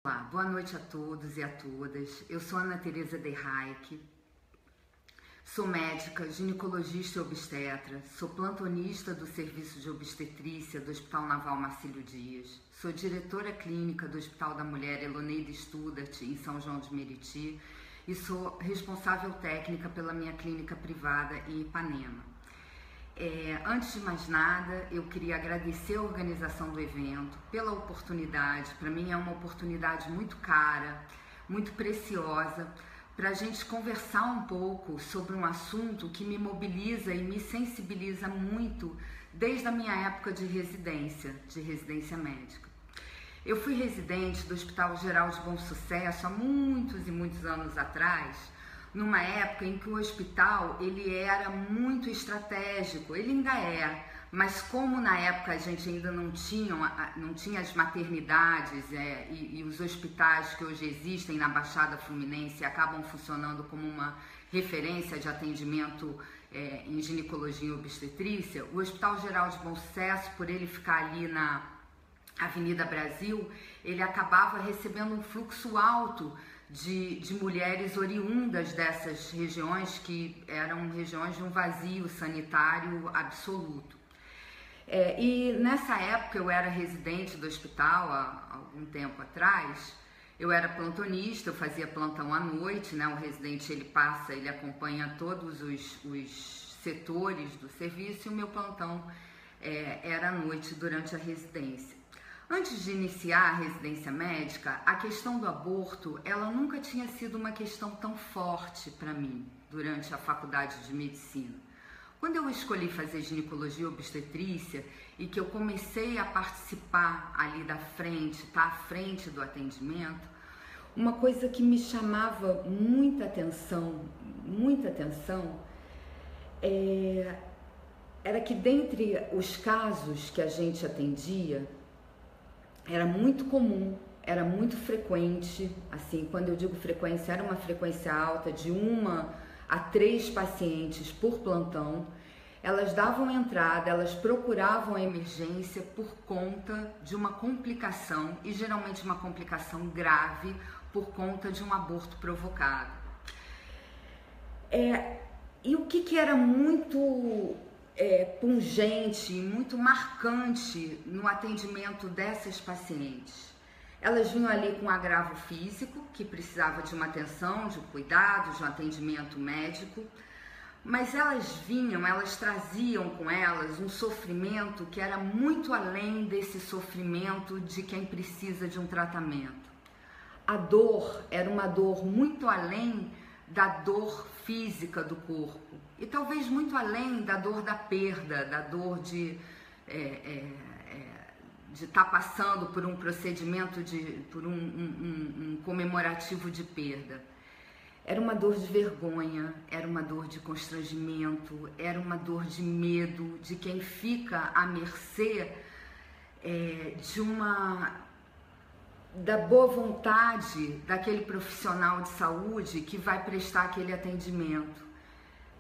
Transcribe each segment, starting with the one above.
Olá, boa noite a todos e a todas. Eu sou Ana Tereza de Reich, sou médica, ginecologista e obstetra, sou plantonista do Serviço de Obstetrícia do Hospital Naval Marcílio Dias, sou diretora clínica do Hospital da Mulher Eloneida Studart, em São João de Meriti, e sou responsável técnica pela minha clínica privada em Ipanema. Antes de mais nada, eu queria agradecer a organização do evento pela oportunidade. Para mim é uma oportunidade muito cara, muito preciosa, para a gente conversar um pouco sobre um assunto que me mobiliza e me sensibiliza muito desde a minha época de residência médica. Eu fui residente do Hospital Geral de Bom Sucesso há muitos e muitos anos atrás, numa época em que o hospital ele era muito estratégico, ele ainda é, mas como na época a gente ainda não tinha as maternidades e os hospitais que hoje existem na Baixada Fluminense acabam funcionando como uma referência de atendimento em ginecologia e obstetrícia, o Hospital Geral de Bom Sucesso, por ele ficar ali na Avenida Brasil, ele acabava recebendo um fluxo alto de mulheres oriundas dessas regiões que eram regiões de um vazio sanitário absoluto. E nessa época eu era residente do hospital há algum tempo atrás, eu era plantonista, eu fazia plantão à noite, né? O residente ele acompanha todos os setores do serviço e o meu plantão era à noite durante a residência. Antes de iniciar a residência médica, a questão do aborto, ela nunca tinha sido uma questão tão forte para mim durante a faculdade de medicina. Quando eu escolhi fazer ginecologia e obstetrícia e que eu comecei a participar ali da frente, tá à frente do atendimento, uma coisa que me chamava muita atenção, era que dentre os casos que a gente atendia, era muito comum, era muito frequente, assim, quando eu digo frequência, era uma frequência alta, de 1 a 3 pacientes por plantão. Elas davam entrada, elas procuravam a emergência por conta de uma complicação, e geralmente uma complicação grave, por conta de um aborto provocado. E o que era muito pungente e muito marcante no atendimento dessas pacientes? Elas vinham ali com um agravo físico, que precisava de uma atenção, de um cuidado, de um atendimento médico, mas elas traziam com elas um sofrimento que era muito além desse sofrimento de quem precisa de um tratamento. A dor era uma dor muito além da dor física do corpo e talvez muito além da dor da perda, da dor de estar passando por um procedimento, por um comemorativo de perda. Era uma dor de vergonha, era uma dor de constrangimento, era uma dor de medo, de quem fica à mercê da boa vontade daquele profissional de saúde que vai prestar aquele atendimento.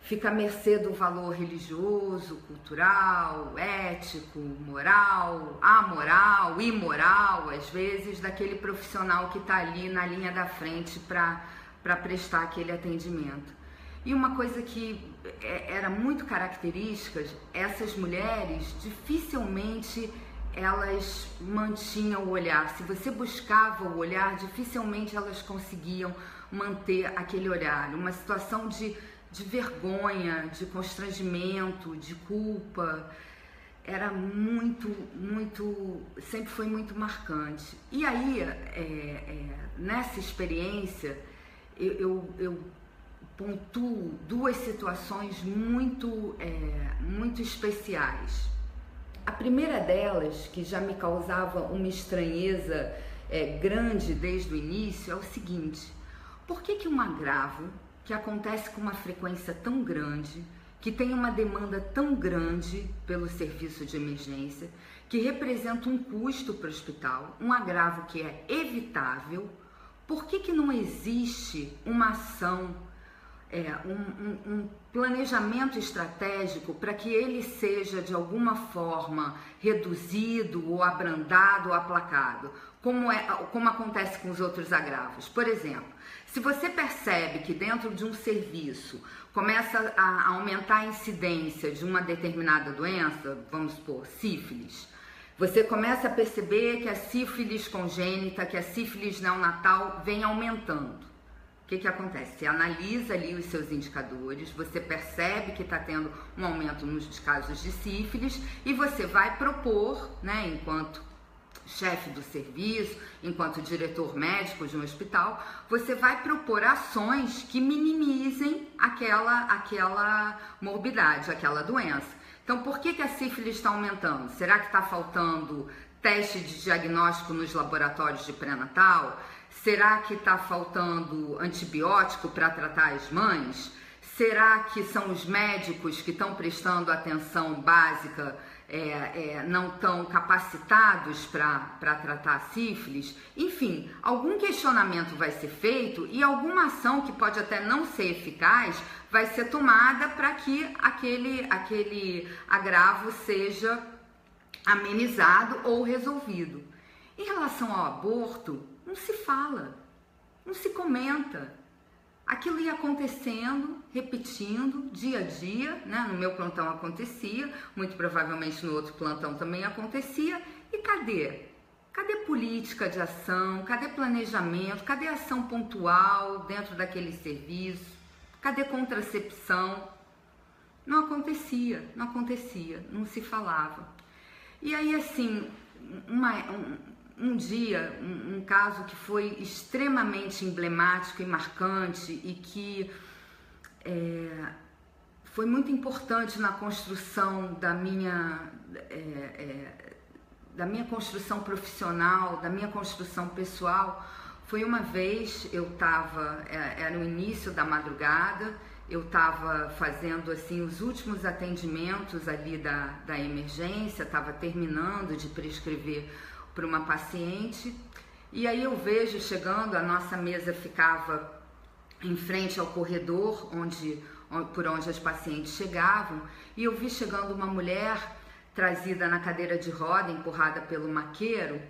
Fica à mercê do valor religioso, cultural, ético, moral, amoral, imoral, às vezes, daquele profissional que está ali na linha da frente para prestar aquele atendimento. E uma coisa que era muito característica, essas mulheres dificilmente elas mantinham o olhar. Se você buscava o olhar, dificilmente elas conseguiam manter aquele olhar. Uma situação de vergonha, de constrangimento, de culpa, era sempre foi muito marcante. E aí, nessa experiência, eu pontuo 2 situações muito especiais. A primeira delas, que já me causava uma estranheza grande desde o início, é o seguinte: por que um agravo que acontece com uma frequência tão grande, que tem uma demanda tão grande pelo serviço de emergência, que representa um custo para o hospital, um agravo que é evitável, por que não existe uma ação, um planejamento estratégico para que ele seja de alguma forma reduzido ou abrandado ou aplacado? como acontece com os outros agravos. Por exemplo, se você percebe que dentro de um serviço começa a aumentar a incidência de uma determinada doença, vamos supor, sífilis, você começa a perceber que a sífilis congênita, que a sífilis neonatal vem aumentando. O que acontece? Você analisa ali os seus indicadores, você percebe que está tendo um aumento nos casos de sífilis e você vai propor, né, enquanto chefe do serviço, enquanto diretor médico de um hospital, você vai propor ações que minimizem aquela morbidade, aquela doença. Então, por que a sífilis está aumentando? Será que está faltando teste de diagnóstico nos laboratórios de pré-natal? Será que está faltando antibiótico para tratar as mães? Será que são os médicos que estão prestando atenção básica não estão capacitados para tratar a sífilis? Enfim, algum questionamento vai ser feito e alguma ação que pode até não ser eficaz vai ser tomada para que aquele agravo seja amenizado ou resolvido. Em relação ao aborto, não se fala, não se comenta. Aquilo ia acontecendo, repetindo, dia a dia, né? No meu plantão acontecia, muito provavelmente no outro plantão também acontecia. E cadê? Cadê política de ação? Cadê planejamento? Cadê ação pontual dentro daquele serviço? Cadê contracepção? Não acontecia, não se falava. E aí, assim, um dia, um caso que foi extremamente emblemático e marcante e que foi muito importante na construção da minha construção profissional, da minha construção pessoal. Foi uma vez, era o início da madrugada, eu estava fazendo assim os últimos atendimentos ali da emergência, estava terminando de prescrever para uma paciente, e aí eu vejo chegando, a nossa mesa ficava em frente ao corredor por onde as pacientes chegavam, e eu vi chegando uma mulher trazida na cadeira de roda, empurrada pelo maqueiro,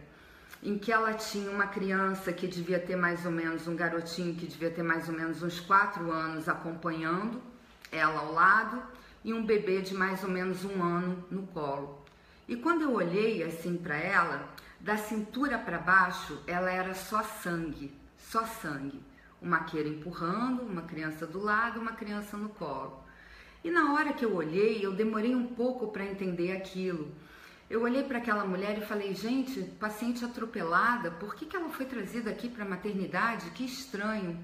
em que ela tinha uma criança que devia ter mais ou menos, um garotinho que devia ter mais ou menos uns 4 anos acompanhando ela ao lado, e um bebê de mais ou menos 1 ano no colo. E quando eu olhei assim para ela, da cintura para baixo, ela era só sangue, só sangue. O maqueiro empurrando, uma criança do lado, uma criança no colo. E na hora que eu olhei, eu demorei um pouco para entender aquilo. Eu olhei para aquela mulher e falei, gente, paciente atropelada, por que ela foi trazida aqui para a maternidade? Que estranho.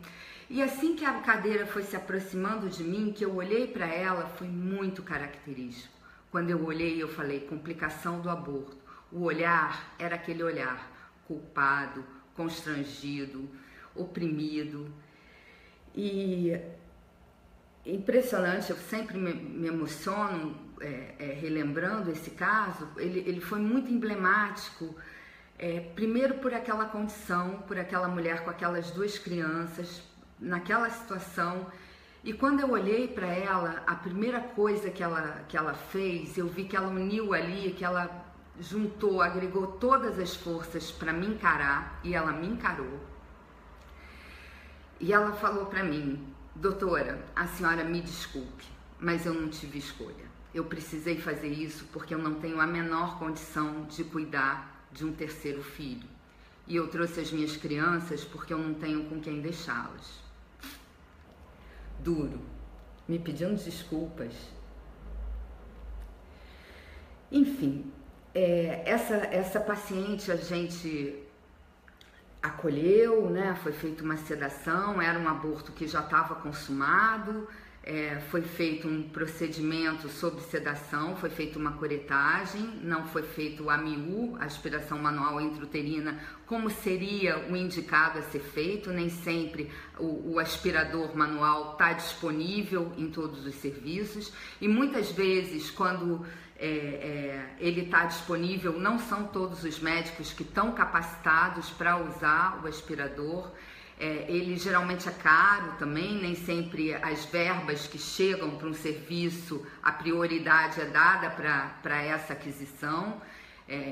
E assim que a cadeira foi se aproximando de mim, que eu olhei para ela, foi muito característico. Quando eu olhei, eu falei, complicação do aborto. O olhar era aquele olhar culpado, constrangido, oprimido. E impressionante, eu sempre me emociono relembrando esse caso. Ele foi muito emblemático, primeiro por aquela condição, por aquela mulher com aquelas 2 crianças, naquela situação. E quando eu olhei para ela, a primeira coisa que ela fez, eu vi que ela uniu ali, que ela juntou, agregou todas as forças para me encarar, e ela me encarou. E ela falou para mim, doutora, a senhora me desculpe, mas eu não tive escolha. Eu precisei fazer isso porque eu não tenho a menor condição de cuidar de um 3º filho. E eu trouxe as minhas crianças porque eu não tenho com quem deixá-las. Duro, me pedindo desculpas. Enfim, essa paciente a gente acolheu, né? Foi feita uma sedação, era um aborto que já estava consumado, foi feito um procedimento sob sedação, foi feita uma curetagem, não foi feito o AMIU, aspiração manual intrauterina, como seria o indicado a ser feito. Nem sempre o aspirador manual está disponível em todos os serviços, e muitas vezes quando ele está disponível, não são todos os médicos que estão capacitados para usar o aspirador. Ele geralmente é caro também, nem sempre as verbas que chegam para um serviço, a prioridade é dada para essa aquisição.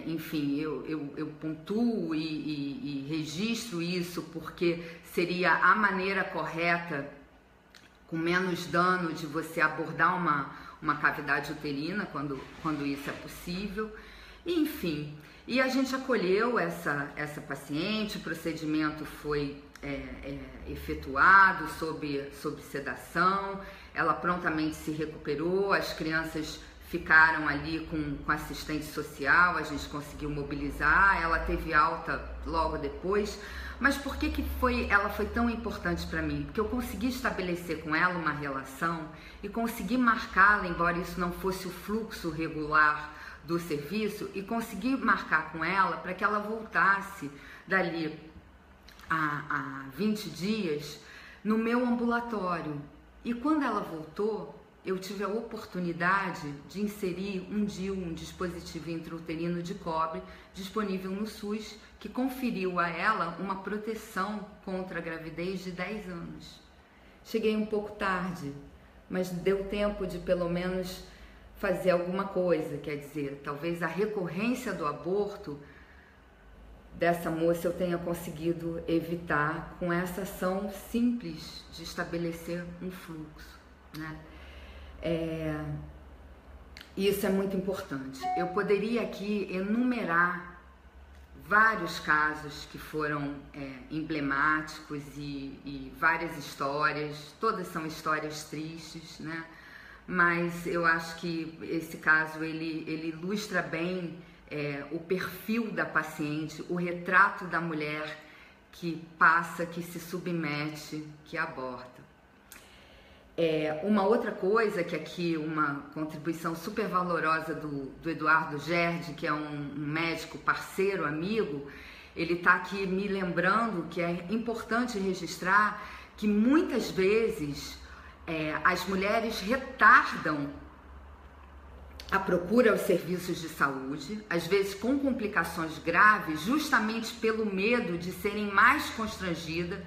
enfim, eu pontuo e registro isso porque seria a maneira correta, com menos dano, de você abordar uma cavidade uterina quando isso é possível. Enfim, e a gente acolheu essa paciente, o procedimento foi efetuado sob sedação, ela prontamente se recuperou, as crianças ficaram ali com assistente social, a gente conseguiu mobilizar, ela teve alta logo depois. Mas por que ela foi tão importante para mim? Porque eu consegui estabelecer com ela uma relação e consegui marcá-la, embora isso não fosse o fluxo regular do serviço, e consegui marcar com ela para que ela voltasse dali a 20 dias no meu ambulatório. E quando ela voltou, eu tive a oportunidade de inserir um DIU, um dispositivo intrauterino de cobre, disponível no SUS, que conferiu a ela uma proteção contra a gravidez de 10 anos. Cheguei um pouco tarde, mas deu tempo de pelo menos fazer alguma coisa, quer dizer, talvez a recorrência do aborto dessa moça eu tenha conseguido evitar com essa ação simples de estabelecer um fluxo, né? Isso é muito importante. Eu poderia aqui enumerar vários casos que foram emblemáticos e várias histórias, todas são histórias tristes, né? Mas eu acho que esse caso ele ilustra bem o perfil da paciente, o retrato da mulher que passa, que se submete, que aborta. Uma outra coisa que aqui, uma contribuição super valorosa do Eduardo Gerde, que é um médico parceiro, amigo, ele está aqui me lembrando que é importante registrar que muitas vezes as mulheres retardam a procura aos serviços de saúde, às vezes com complicações graves, justamente pelo medo de serem mais constrangidas,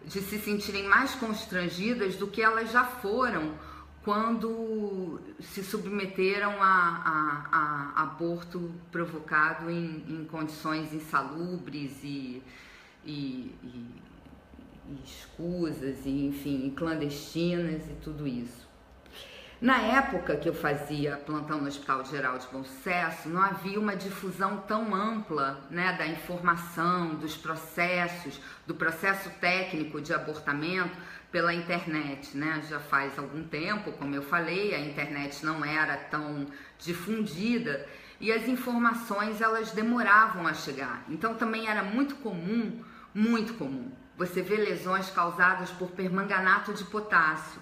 de se sentirem mais constrangidas do que elas já foram quando se submeteram a aborto provocado em condições insalubres e escusas, e, enfim, clandestinas e tudo isso. Na época que eu fazia plantão no Hospital Geral de Bom Sucesso, não havia uma difusão tão ampla, né, da informação, dos processos, do processo técnico de abortamento pela internet, né? Já faz algum tempo, como eu falei, a internet não era tão difundida e as informações elas demoravam a chegar. Então também era muito comum você ver lesões causadas por permanganato de potássio,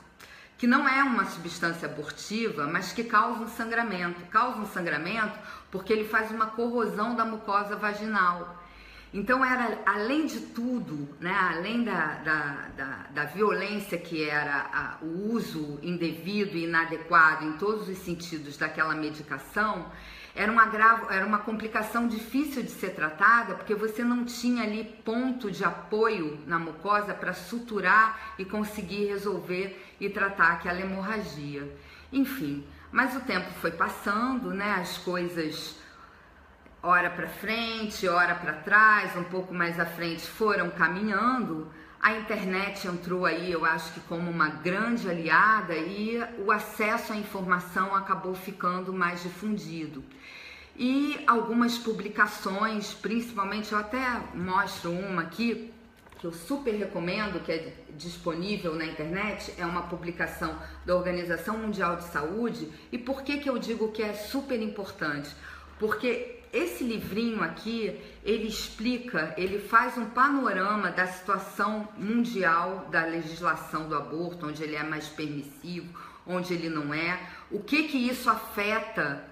que não é uma substância abortiva, mas que causa um sangramento. Causa um sangramento porque ele faz uma corrosão da mucosa vaginal. Então era, além de tudo, né, além da violência que era o uso indevido e inadequado em todos os sentidos daquela medicação, era um agravo, era uma complicação difícil de ser tratada, porque você não tinha ali ponto de apoio na mucosa para suturar e conseguir resolver e tratar aquela hemorragia. Enfim, mas o tempo foi passando, né? As coisas, ora para frente, ora para trás, um pouco mais à frente, foram caminhando. A internet entrou aí, eu acho que como uma grande aliada, e o acesso à informação acabou ficando mais difundido. E algumas publicações, principalmente, eu até mostro uma aqui, que eu super recomendo, que é disponível na internet, é uma publicação da Organização Mundial de Saúde. E por que eu digo que é super importante? Porque esse livrinho aqui, ele explica, ele faz um panorama da situação mundial da legislação do aborto, onde ele é mais permissivo, onde ele não é, o que isso afeta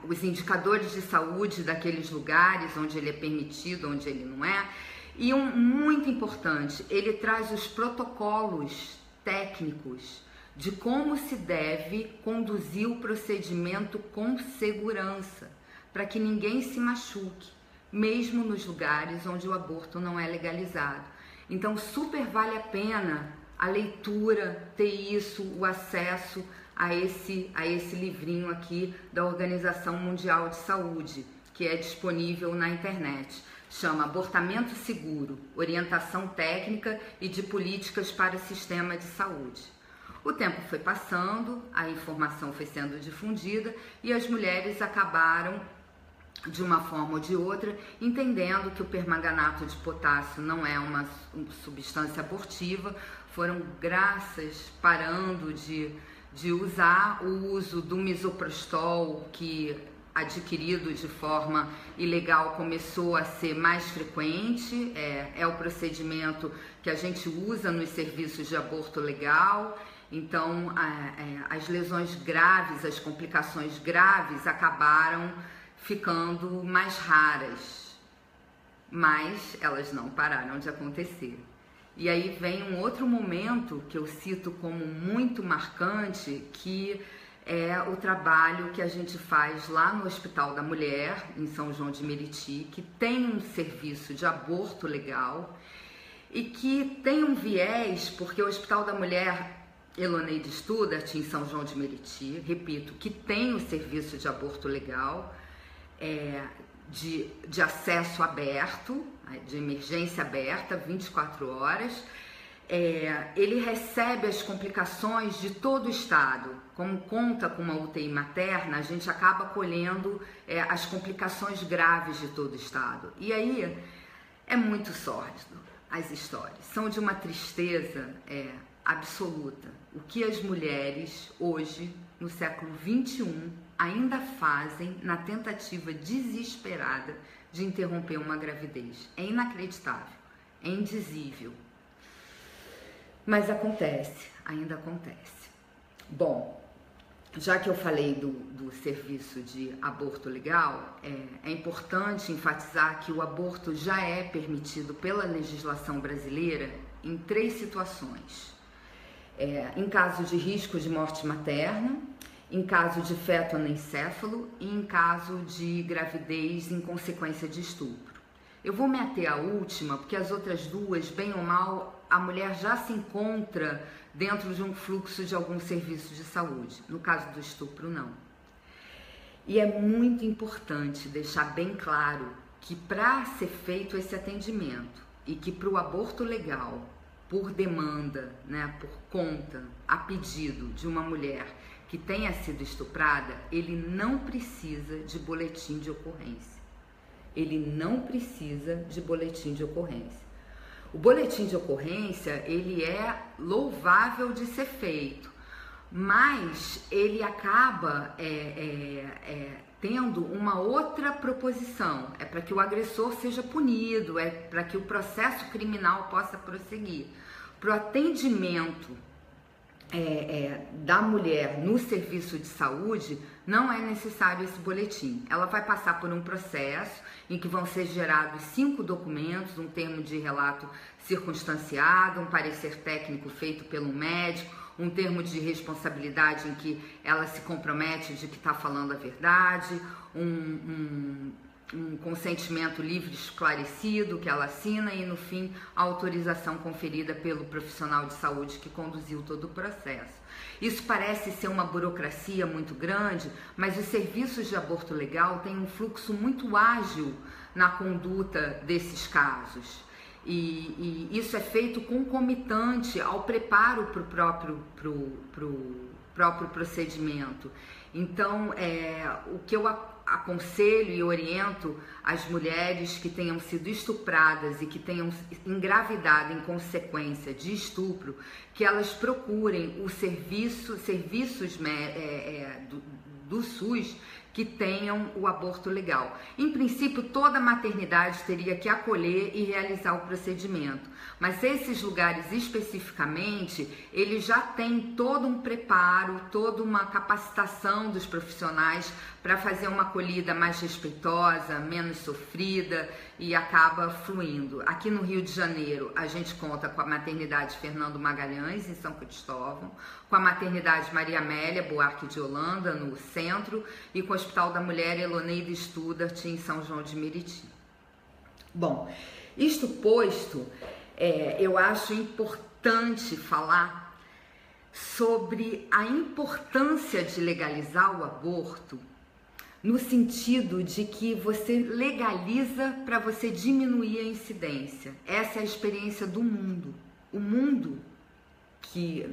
os indicadores de saúde daqueles lugares, onde ele é permitido, onde ele não é. E muito importante, ele traz os protocolos técnicos de como se deve conduzir o procedimento com segurança, para que ninguém se machuque, mesmo nos lugares onde o aborto não é legalizado. Então, super vale a pena a leitura, ter isso, o acesso a esse livrinho aqui da Organização Mundial de Saúde, que é disponível na internet. Chama Abortamento Seguro, Orientação Técnica e de Políticas para o Sistema de Saúde. O tempo foi passando, a informação foi sendo difundida e as mulheres acabaram, de uma forma ou de outra, entendendo que o permanganato de potássio não é uma substância abortiva, foram parando de usar o uso do misoprostol, que adquirido de forma ilegal começou a ser mais frequente, é o procedimento que a gente usa nos serviços de aborto legal. Então as lesões graves, as complicações graves acabaram ficando mais raras, mas elas não pararam de acontecer. E aí vem um outro momento que eu cito como muito marcante, que é o trabalho que a gente faz lá no Hospital da Mulher, em São João de Meriti, que tem um serviço de aborto legal e que tem um viés, porque o Hospital da Mulher Eloneide Studart, em São João de Meriti, repito, que tem o serviço de aborto legal, de acesso aberto, de emergência aberta, 24 horas, ele recebe as complicações de todo o estado. Como conta com uma UTI materna, a gente acaba colhendo as complicações graves de todo o estado. E aí é muito sórdido as histórias, são de uma tristeza absoluta. O que as mulheres hoje, no século XXI, ainda fazem na tentativa desesperada de interromper uma gravidez. É inacreditável, é indizível. Mas acontece, ainda acontece. Bom, já que eu falei do serviço de aborto legal, é importante enfatizar que o aborto já é permitido pela legislação brasileira em 3 situações. Em caso de risco de morte materna, em caso de feto anencéfalo e em caso de gravidez em consequência de estupro. Eu vou me ater à última, porque as outras duas, bem ou mal, a mulher já se encontra dentro de um fluxo de algum serviço de saúde. No caso do estupro, não. E é muito importante deixar bem claro que para ser feito esse atendimento e que para o aborto legal, por demanda, por conta, a pedido de uma mulher que tenha sido estuprada, ele não precisa de boletim de ocorrência. Ele não precisa de boletim de ocorrência. O boletim de ocorrência, ele é louvável de ser feito, mas ele acaba tendo uma outra proposição. É para que o agressor seja punido, é para que o processo criminal possa prosseguir. Para o atendimento da mulher no serviço de saúde, não é necessário esse boletim. Ela vai passar por um processo em que vão ser gerados 5 documentos, um termo de relato circunstanciado, um parecer técnico feito pelo médico, um termo de responsabilidade em que ela se compromete de que está falando a verdade, um consentimento livre e esclarecido que ela assina e, no fim, a autorização conferida pelo profissional de saúde que conduziu todo o processo. Isso parece ser uma burocracia muito grande, mas os serviços de aborto legal têm um fluxo muito ágil na conduta desses casos. E isso é feito concomitante ao preparo para o próprio procedimento. Então, o que eu aconselho e oriento as mulheres que tenham sido estupradas e que tenham engravidado em consequência de estupro, que elas procurem os serviços do SUS que tenham o aborto legal. Em princípio, toda maternidade teria que acolher e realizar o procedimento, mas esses lugares especificamente, eles já têm todo um preparo, toda uma capacitação dos profissionais para fazer uma acolhida mais respeitosa, menos sofrida e acaba fluindo. Aqui no Rio de Janeiro, a gente conta com a maternidade Fernando Magalhães, em São Cristóvão, com a maternidade Maria Amélia Buarque de Holanda, no centro, e com o Hospital da Mulher Eloneide Studart, em São João de Meriti. Bom, isto posto, eu acho importante falar sobre a importância de legalizar o aborto, no sentido de que você legaliza para você diminuir a incidência. Essa é a experiência do mundo. O mundo, que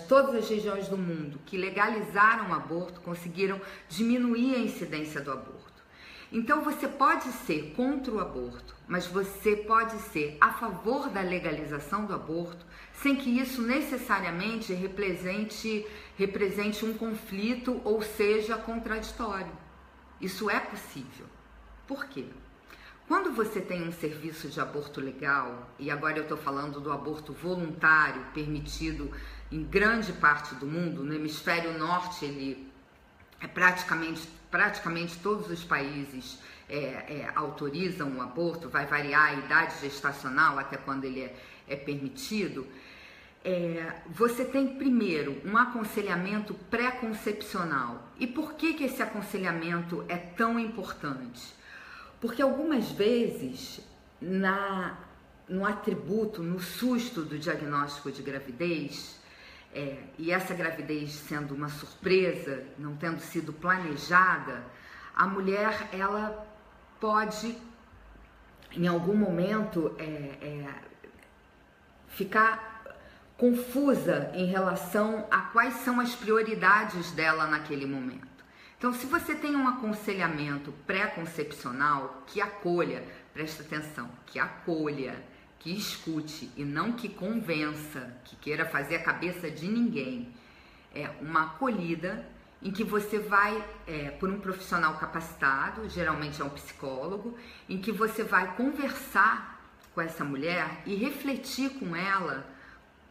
todas as regiões do mundo que legalizaram o aborto, conseguiram diminuir a incidência do aborto. Então você pode ser contra o aborto, mas você pode ser a favor da legalização do aborto, sem que isso necessariamente represente um conflito ou seja contraditório. Isso é possível. Por quê? Quando você tem um serviço de aborto legal, e agora eu estou falando do aborto voluntário, permitido em grande parte do mundo, no hemisfério norte ele é praticamente todos os países autorizam o aborto, vai variar a idade gestacional até quando ele é permitido. Você tem primeiro um aconselhamento pré-concepcional. E por que esse aconselhamento é tão importante? Porque algumas vezes no atributo, no susto do diagnóstico de gravidez, e essa gravidez sendo uma surpresa, não tendo sido planejada, a mulher ela pode em algum momento ficar confusa em relação a quais são as prioridades dela naquele momento. Então, se você tem um aconselhamento pré-concepcional que acolha, presta atenção, que acolha, que escute e não que convença, que queira fazer a cabeça de ninguém, é uma acolhida em que você vai por um profissional capacitado, geralmente é um psicólogo, em que você vai conversar com essa mulher e refletir com ela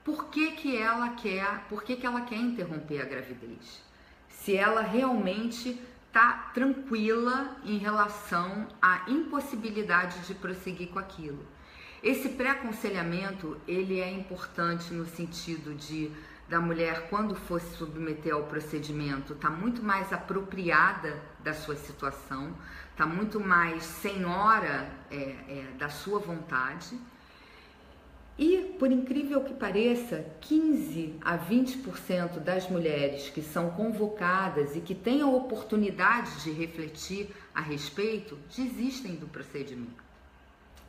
por que ela quer interromper a gravidez. Se ela realmente está tranquila em relação à impossibilidade de prosseguir com aquilo. Esse pré-aconselhamento, ele é importante no sentido da mulher, quando for se submeter ao procedimento, está muito mais apropriada da sua situação, está muito mais senhora da sua vontade. E, por incrível que pareça, 15 a 20% das mulheres que são convocadas e que têm a oportunidade de refletir a respeito, desistem do procedimento.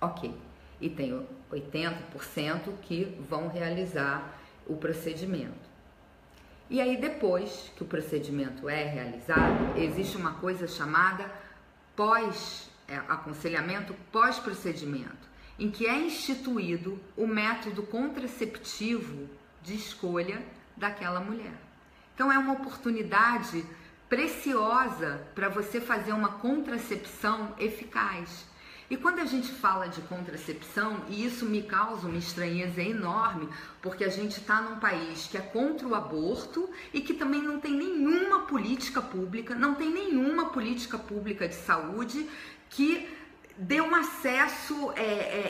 Ok, e tem 80% que vão realizar o procedimento. E aí, depois que o procedimento é realizado, existe uma coisa chamada aconselhamento pós-procedimento, em que é instituído o método contraceptivo de escolha daquela mulher. Então é uma oportunidade preciosa para você fazer uma contracepção eficaz. E quando a gente fala de contracepção, e isso me causa uma estranheza enorme, porque a gente está num país que é contra o aborto e que também não tem nenhuma política pública, de saúde que dê um acesso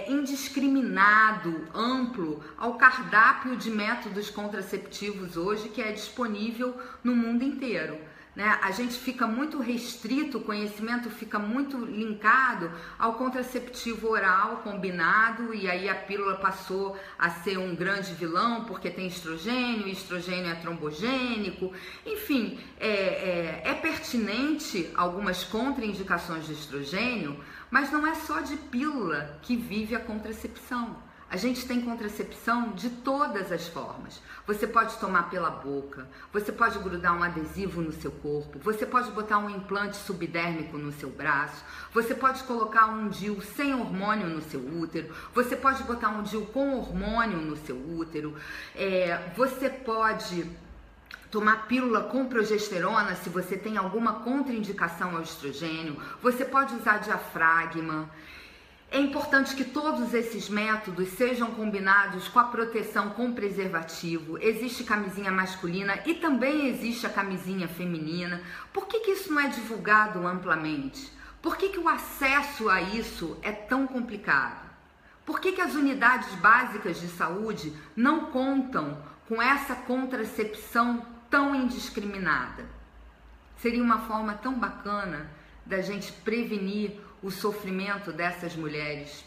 indiscriminado, amplo, ao cardápio de métodos contraceptivos hoje que é disponível no mundo inteiro. Né? A gente fica muito restrito, o conhecimento fica muito linkado ao contraceptivo oral combinado, e aí a pílula passou a ser um grande vilão porque tem estrogênio é trombogênico. Enfim, é pertinente algumas contraindicações de estrogênio, mas não é só de pílula que vive a contracepção. A gente tem contracepção de todas as formas. Você pode tomar pela boca, você pode grudar um adesivo no seu corpo, você pode botar um implante subdérmico no seu braço, você pode colocar um DIU sem hormônio no seu útero, você pode botar um DIU com hormônio no seu útero, você pode tomar pílula com progesterona se você tem alguma contraindicação ao estrogênio, você pode usar diafragma. É importante que todos esses métodos sejam combinados com a proteção com preservativo. Existe camisinha masculina e também existe a camisinha feminina. Por que isso não é divulgado amplamente? Por que o acesso a isso é tão complicado? Por que as unidades básicas de saúde não contam com essa contracepção tão indiscriminada? Seria uma forma tão bacana da gente prevenir o sofrimento dessas mulheres,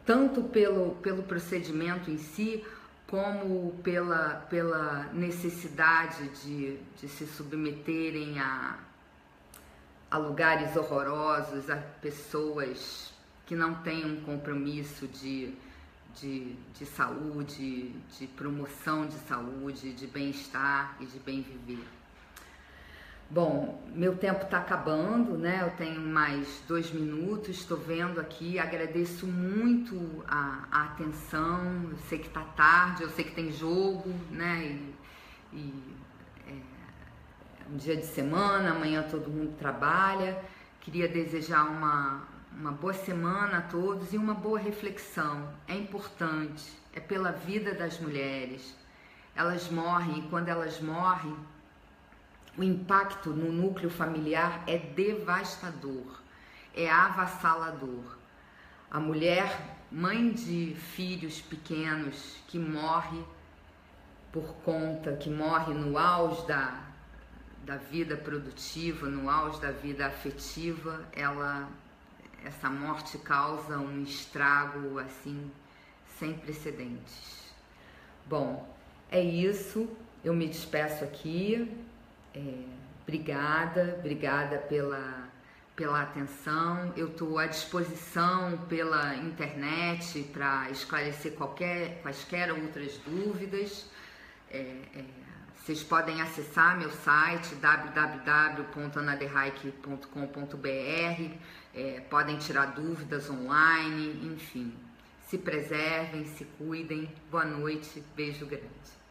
tanto pelo procedimento em si, como pela necessidade de se submeterem a lugares horrorosos, a pessoas que não têm um compromisso de saúde, de promoção de saúde, de bem-estar e de bem viver. Bom, meu tempo está acabando, né? Eu tenho mais 2 minutos, estou vendo aqui, agradeço muito a atenção, eu sei que está tarde, eu sei que tem jogo, né? É um dia de semana, amanhã todo mundo trabalha. Queria desejar uma boa semana a todos e uma boa reflexão. É importante, é pela vida das mulheres. Elas morrem e quando elas morrem, o impacto no núcleo familiar é devastador, é avassalador. A mulher, mãe de filhos pequenos, que morre que morre no auge da vida produtiva, no auge da vida afetiva, essa morte causa um estrago assim sem precedentes. Bom, é isso, eu me despeço aqui. Obrigada pela atenção. Eu estou à disposição pela internet para esclarecer quaisquer outras dúvidas. Vocês podem acessar meu site www.anaderraik.com.br, podem tirar dúvidas online, enfim. Se preservem, se cuidem. Boa noite, beijo grande.